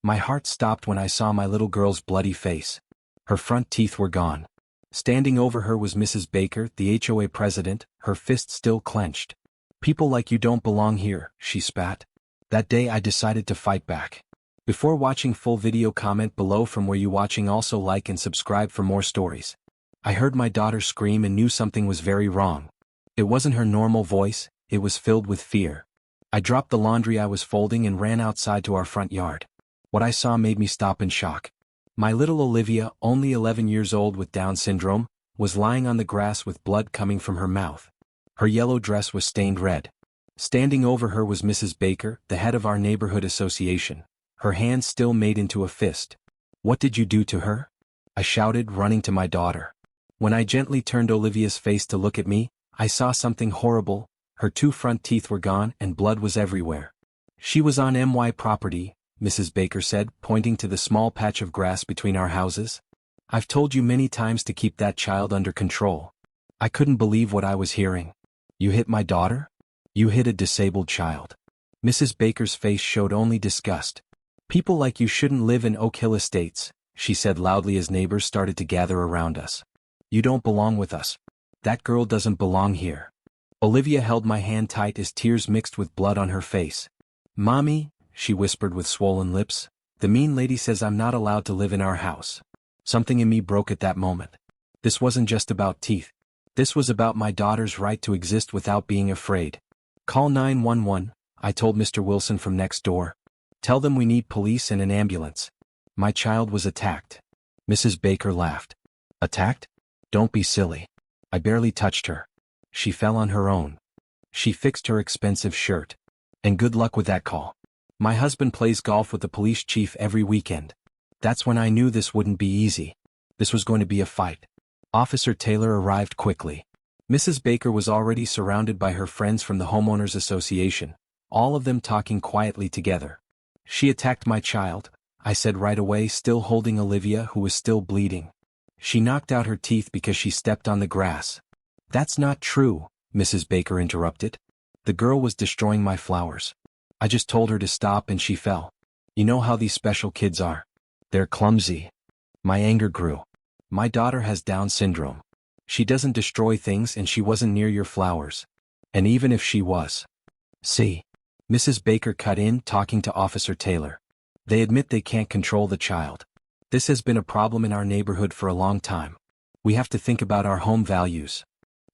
My heart stopped when I saw my little girl's bloody face. Her front teeth were gone. Standing over her was Mrs. Baker, the HOA president, her fist still clenched. "People like you don't belong here," she spat. That day I decided to fight back. Before watching full video, comment below from where you watching, also like and subscribe for more stories. I heard my daughter scream and knew something was very wrong. It wasn't her normal voice, it was filled with fear. I dropped the laundry I was folding and ran outside to our front yard. What I saw made me stop in shock. My little Olivia, only 11 years old with Down syndrome, was lying on the grass with blood coming from her mouth. Her yellow dress was stained red. Standing over her was Mrs. Baker, the head of our neighborhood association, her hand still made into a fist. "What did you do to her?" I shouted, running to my daughter. When I gently turned Olivia's face to look at me, I saw something horrible. Her 2 front teeth were gone and blood was everywhere. "She was on my property," Mrs. Baker said, pointing to the small patch of grass between our houses. "I've told you many times to keep that child under control." I couldn't believe what I was hearing. "You hit my daughter? You hit a disabled child." Mrs. Baker's face showed only disgust. "People like you shouldn't live in Oak Hill Estates," she said loudly as neighbors started to gather around us. "You don't belong with us. That girl doesn't belong here." Olivia held my hand tight as tears mixed with blood on her face. "Mommy," she whispered with swollen lips, "the mean lady says I'm not allowed to live in our house." Something in me broke at that moment. This wasn't just about teeth. This was about my daughter's right to exist without being afraid. "Call 911, I told Mr. Wilson from next door. "Tell them we need police and an ambulance. My child was attacked." Mrs. Baker laughed. "Attacked? Don't be silly. I barely touched her. She fell on her own. She fixed her expensive shirt. And good luck with that call. My husband plays golf with the police chief every weekend." That's when I knew this wouldn't be easy. This was going to be a fight. Officer Taylor arrived quickly. Mrs. Baker was already surrounded by her friends from the homeowners association, all of them talking quietly together. "She attacked my child," I said right away, still holding Olivia, who was still bleeding. "She knocked out her teeth because she stepped on the grass." "That's not true," Mrs. Baker interrupted. "The girl was destroying my flowers. I just told her to stop and she fell. You know how these special kids are. They're clumsy." My anger grew. "My daughter has Down syndrome. She doesn't destroy things and she wasn't near your flowers. And even if she was." "See?" Mrs. Baker cut in, talking to Officer Taylor. "They admit they can't control the child. This has been a problem in our neighborhood for a long time. We have to think about our home values."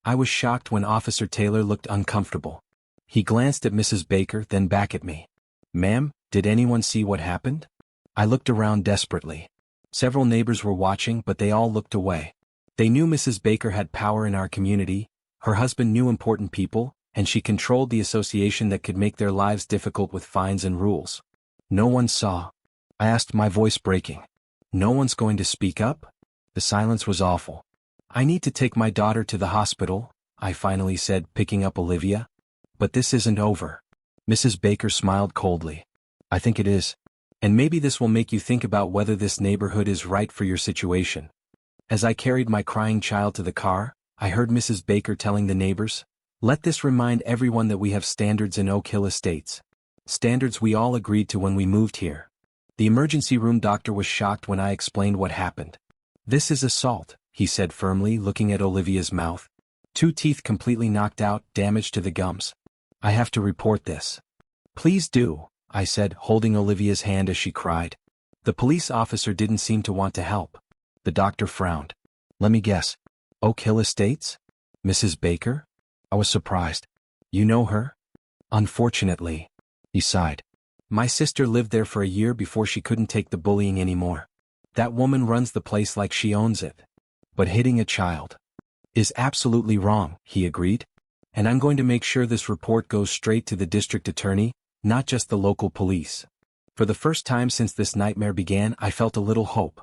I was shocked when Officer Taylor looked uncomfortable. He glanced at Mrs. Baker, then back at me. "Ma'am, did anyone see what happened?" I looked around desperately. Several neighbors were watching, but they all looked away. They knew Mrs. Baker had power in our community, her husband knew important people, and she controlled the association that could make their lives difficult with fines and rules. "No one saw?" I asked, my voice breaking. "No one's going to speak up?" The silence was awful. "I need to take my daughter to the hospital," I finally said, picking up Olivia. "But this isn't over." Mrs. Baker smiled coldly. "I think it is. And maybe this will make you think about whether this neighborhood is right for your situation." As I carried my crying child to the car, I heard Mrs. Baker telling the neighbors, "Let this remind everyone that we have standards in Oak Hill Estates. Standards we all agreed to when we moved here." The emergency room doctor was shocked when I explained what happened. "This is assault," he said firmly, looking at Olivia's mouth. 2 teeth completely knocked out, damage to the gums. "I have to report this." "Please do," I said, holding Olivia's hand as she cried. The police officer didn't seem to want to help. The doctor frowned. "Let me guess. Oak Hill Estates? Mrs. Baker?" I was surprised. "You know her?" "Unfortunately." He sighed. "My sister lived there for a year before she couldn't take the bullying anymore. That woman runs the place like she owns it. But hitting a child is absolutely wrong," he agreed. "And I'm going to make sure this report goes straight to the district attorney, not just the local police." For the first time since this nightmare began, I felt a little hope.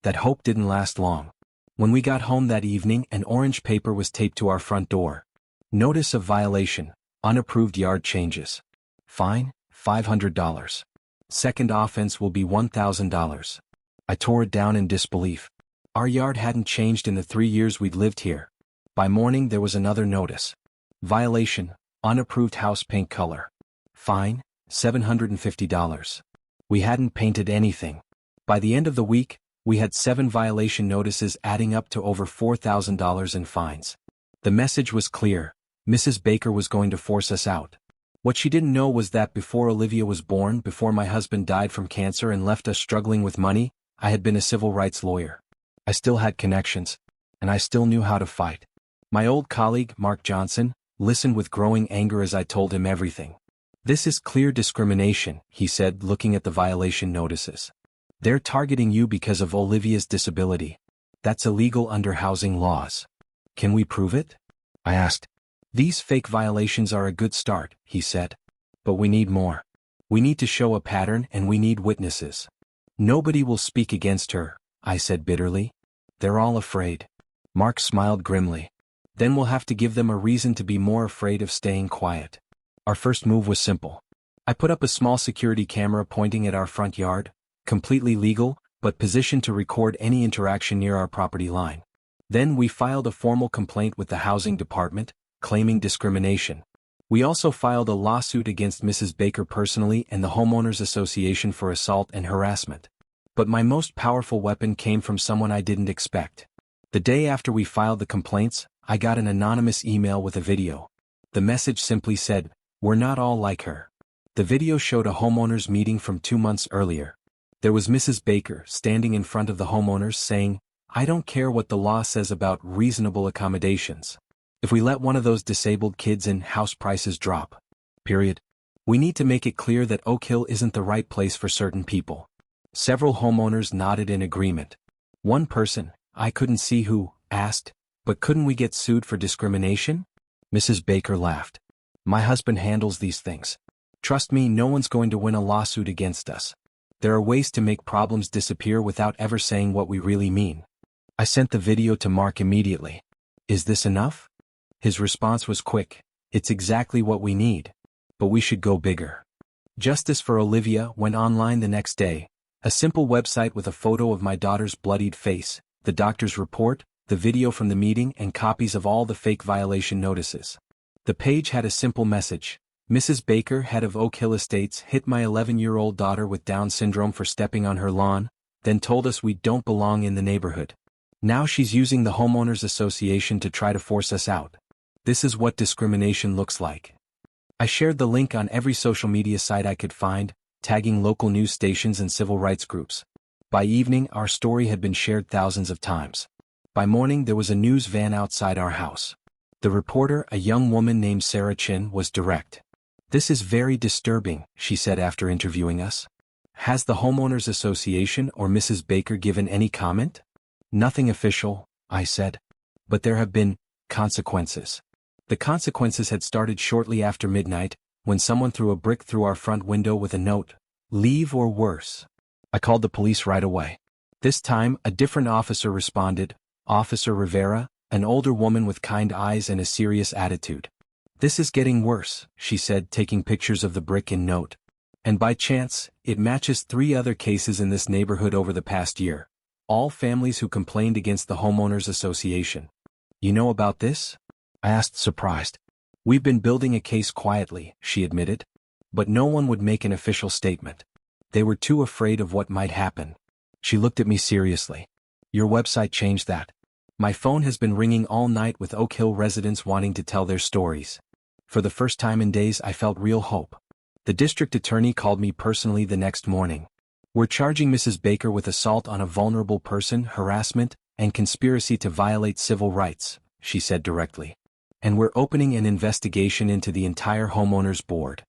That hope didn't last long. When we got home that evening, an orange paper was taped to our front door. "Notice of violation, unapproved yard changes. Fine, $500. Second offense will be $1,000. I tore it down in disbelief. Our yard hadn't changed in the 3 years we'd lived here. By morning there was another notice. Violation, unapproved house paint color. Fine, $750. We hadn't painted anything. By the end of the week, we had 7 violation notices adding up to over $4,000 in fines. The message was clear: Mrs. Baker was going to force us out. What she didn't know was that before Olivia was born, before my husband died from cancer and left us struggling with money, I had been a civil rights lawyer. I still had connections, and I still knew how to fight. My old colleague, Mark Johnson, listened with growing anger as I told him everything. "This is clear discrimination," he said, looking at the violation notices. "They're targeting you because of Olivia's disability. That's illegal under housing laws. Can we prove it?" I asked. "These fake violations are a good start," he said. "But we need more. We need to show a pattern, and we need witnesses." "Nobody will speak against her," I said bitterly. "They're all afraid." Mark smiled grimly. "Then we'll have to give them a reason to be more afraid of staying quiet." Our first move was simple. I put up a small security camera pointing at our front yard, completely legal, but positioned to record any interaction near our property line. Then we filed a formal complaint with the housing department, claiming discrimination. We also filed a lawsuit against Mrs. Baker personally and the homeowners association for assault and harassment. But my most powerful weapon came from someone I didn't expect. The day after we filed the complaints, I got an anonymous email with a video. The message simply said, "We're not all like her." The video showed a homeowners meeting from 2 months earlier. There was Mrs. Baker standing in front of the homeowners saying, "I don't care what the law says about reasonable accommodations. If we let one of those disabled kids in, house prices drop. Period. We need to make it clear that Oak Hill isn't the right place for certain people." Several homeowners nodded in agreement. One person, I couldn't see who, asked, "But couldn't we get sued for discrimination?" Mrs. Baker laughed. "My husband handles these things. Trust me, no one's going to win a lawsuit against us. There are ways to make problems disappear without ever saying what we really mean." I sent the video to Mark immediately. "Is this enough?" His response was quick. "It's exactly what we need. But we should go bigger." Justice for Olivia went online the next day. A simple website with a photo of my daughter's bloodied face, the doctor's report, the video from the meeting, and copies of all the fake violation notices. The page had a simple message: "Mrs. Baker, head of Oak Hill Estates, hit my 11-year-old daughter with Down syndrome for stepping on her lawn, then told us we don't belong in the neighborhood. Now she's using the homeowners association to try to force us out. This is what discrimination looks like." I shared the link on every social media site I could find, tagging local news stations and civil rights groups. By evening, our story had been shared thousands of times. By morning, there was a news van outside our house. The reporter, a young woman named Sarah Chin, was direct. "This is very disturbing," she said after interviewing us. "Has the homeowners association or Mrs. Baker given any comment?" "Nothing official," I said. "But there have been consequences." The consequences had started shortly after midnight, when someone threw a brick through our front window with a note, "Leave or worse." I called the police right away. This time, a different officer responded, Officer Rivera, an older woman with kind eyes and a serious attitude. "This is getting worse," she said, taking pictures of the brick and note. "And by chance, it matches 3 other cases in this neighborhood over the past year. All families who complained against the homeowners association." "You know about this?" I asked, surprised. "We've been building a case quietly," she admitted. But no one would make an official statement. They were too afraid of what might happen. She looked at me seriously. "Your website changed that. My phone has been ringing all night with Oak Hill residents wanting to tell their stories." For the first time in days, I felt real hope. The district attorney called me personally the next morning. "We're charging Mrs. Baker with assault on a vulnerable person, harassment, and conspiracy to violate civil rights," she said directly. "And we're opening an investigation into the entire homeowners board."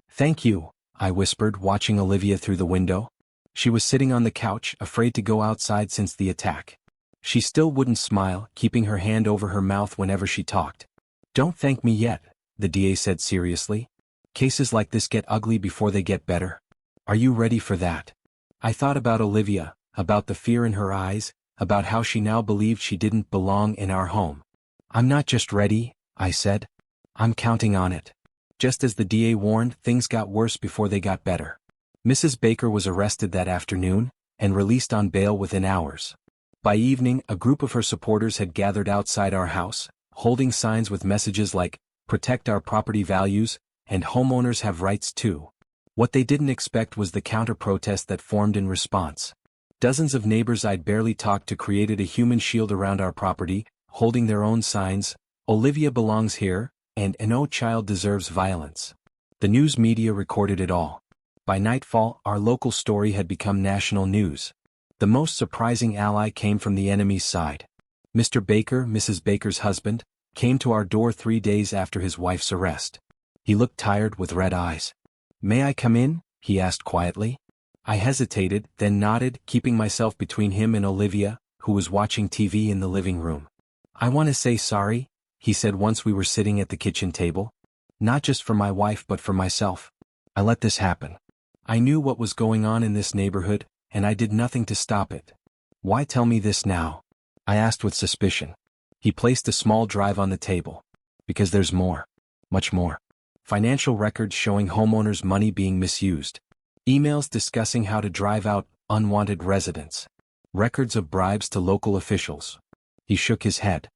"Thank you," I whispered, watching Olivia through the window. She was sitting on the couch, afraid to go outside since the attack. She still wouldn't smile, keeping her hand over her mouth whenever she talked. "Don't thank me yet," the DA said seriously. "Cases like this get ugly before they get better. Are you ready for that?" I thought about Olivia, about the fear in her eyes, about how she now believed she didn't belong in our home. "I'm not just ready," I said. "I'm counting on it." Just as the DA warned, things got worse before they got better. Mrs. Baker was arrested that afternoon, and released on bail within hours. By evening, a group of her supporters had gathered outside our house, holding signs with messages like, "Protect our property values," and "Homeowners have rights too." What they didn't expect was the counter-protest that formed in response. Dozens of neighbors I'd barely talked to created a human shield around our property, holding their own signs, "Olivia belongs here," and "No child deserves violence." The news media recorded it all. By nightfall, our local story had become national news. The most surprising ally came from the enemy's side. Mr. Baker, Mrs. Baker's husband, came to our door 3 days after his wife's arrest. He looked tired with red eyes. "May I come in?" he asked quietly. I hesitated, then nodded, keeping myself between him and Olivia, who was watching TV in the living room. "I want to say sorry," he said once we were sitting at the kitchen table. "Not just for my wife but for myself. I let this happen. I knew what was going on in this neighborhood, and I did nothing to stop it." "Why tell me this now?" I asked with suspicion. He placed a small drive on the table. "Because there's more. Much more. Financial records showing homeowners' money being misused. Emails discussing how to drive out unwanted residents. Records of bribes to local officials." He shook his head.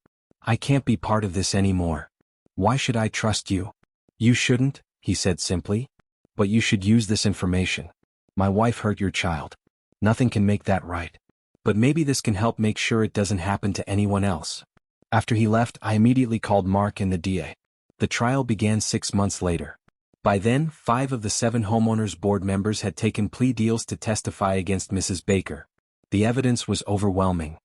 "I can't be part of this anymore. Why should I trust you?" "You shouldn't," he said simply. "But you should use this information. My wife hurt your child. Nothing can make that right. But maybe this can help make sure it doesn't happen to anyone else." After he left, I immediately called Mark and the DA. The trial began 6 months later. By then, 5 of the 7 homeowners board members had taken plea deals to testify against Mrs. Baker. The evidence was overwhelming.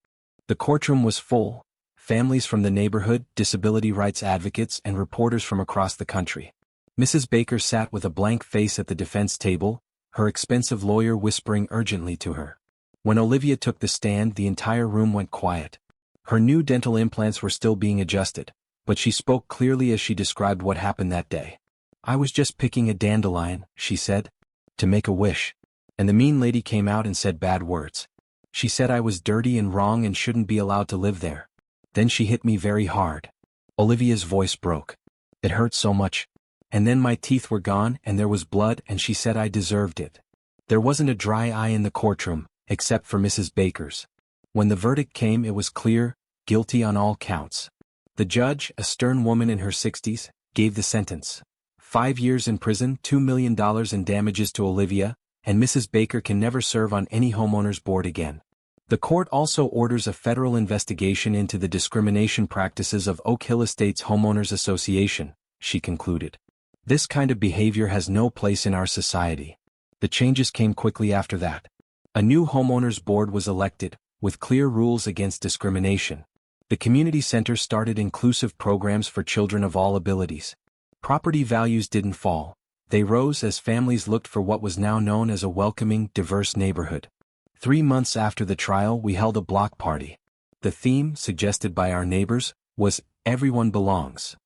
The courtroom was full. Families from the neighborhood, disability rights advocates, and reporters from across the country. Mrs. Baker sat with a blank face at the defense table, her expensive lawyer whispering urgently to her. When Olivia took the stand, the entire room went quiet. Her new dental implants were still being adjusted, but she spoke clearly as she described what happened that day. "I was just picking a dandelion," she said, "to make a wish. And the mean lady came out and said bad words. She said I was dirty and wrong and shouldn't be allowed to live there. Then she hit me very hard." Olivia's voice broke. "It hurt so much. And then my teeth were gone and there was blood and she said I deserved it." There wasn't a dry eye in the courtroom, except for Mrs. Baker's. When the verdict came, it was clear: guilty on all counts. The judge, a stern woman in her 60s, gave the sentence. 5 years in prison, $2 million in damages to Olivia, and Mrs. Baker can never serve on any homeowners board again. The court also orders a federal investigation into the discrimination practices of Oak Hill Estates Homeowners Association, she concluded. "This kind of behavior has no place in our society." The changes came quickly after that. A new homeowners board was elected, with clear rules against discrimination. The community center started inclusive programs for children of all abilities. Property values didn't fall. They rose as families looked for what was now known as a welcoming, diverse neighborhood. 3 months after the trial, we held a block party. The theme, suggested by our neighbors, was "Everyone Belongs."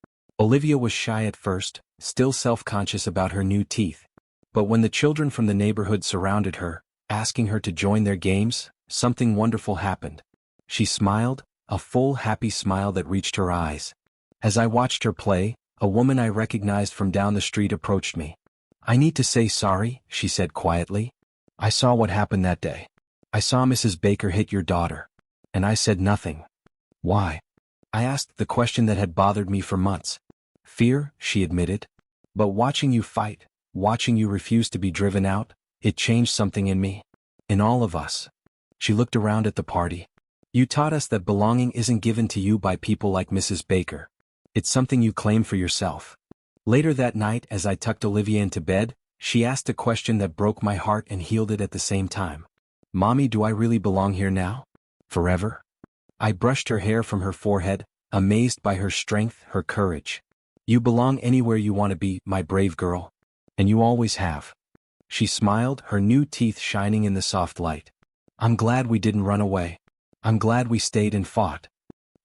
Olivia was shy at first, still self-conscious about her new teeth. But when the children from the neighborhood surrounded her, asking her to join their games, something wonderful happened. She smiled, a full, happy smile that reached her eyes. As I watched her play, a woman I recognized from down the street approached me. "I need to say sorry," she said quietly. "I saw what happened that day. I saw Mrs. Baker hit your daughter. And I said nothing." "Why?" I asked the question that had bothered me for months. "Fear," she admitted. "But watching you fight, watching you refuse to be driven out, it changed something in me. In all of us." She looked around at the party. "You taught us that belonging isn't given to you by people like Mrs. Baker. It's something you claim for yourself." Later that night, as I tucked Olivia into bed, she asked a question that broke my heart and healed it at the same time. "Mommy, do I really belong here now? Forever?" I brushed her hair from her forehead, amazed by her strength, her courage. "You belong anywhere you want to be, my brave girl. And you always have." She smiled, her new teeth shining in the soft light. "I'm glad we didn't run away. I'm glad we stayed and fought."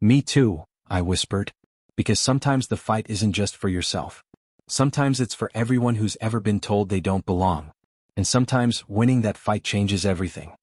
"Me too," I whispered. "Because sometimes the fight isn't just for yourself. Sometimes it's for everyone who's ever been told they don't belong. And sometimes winning that fight changes everything."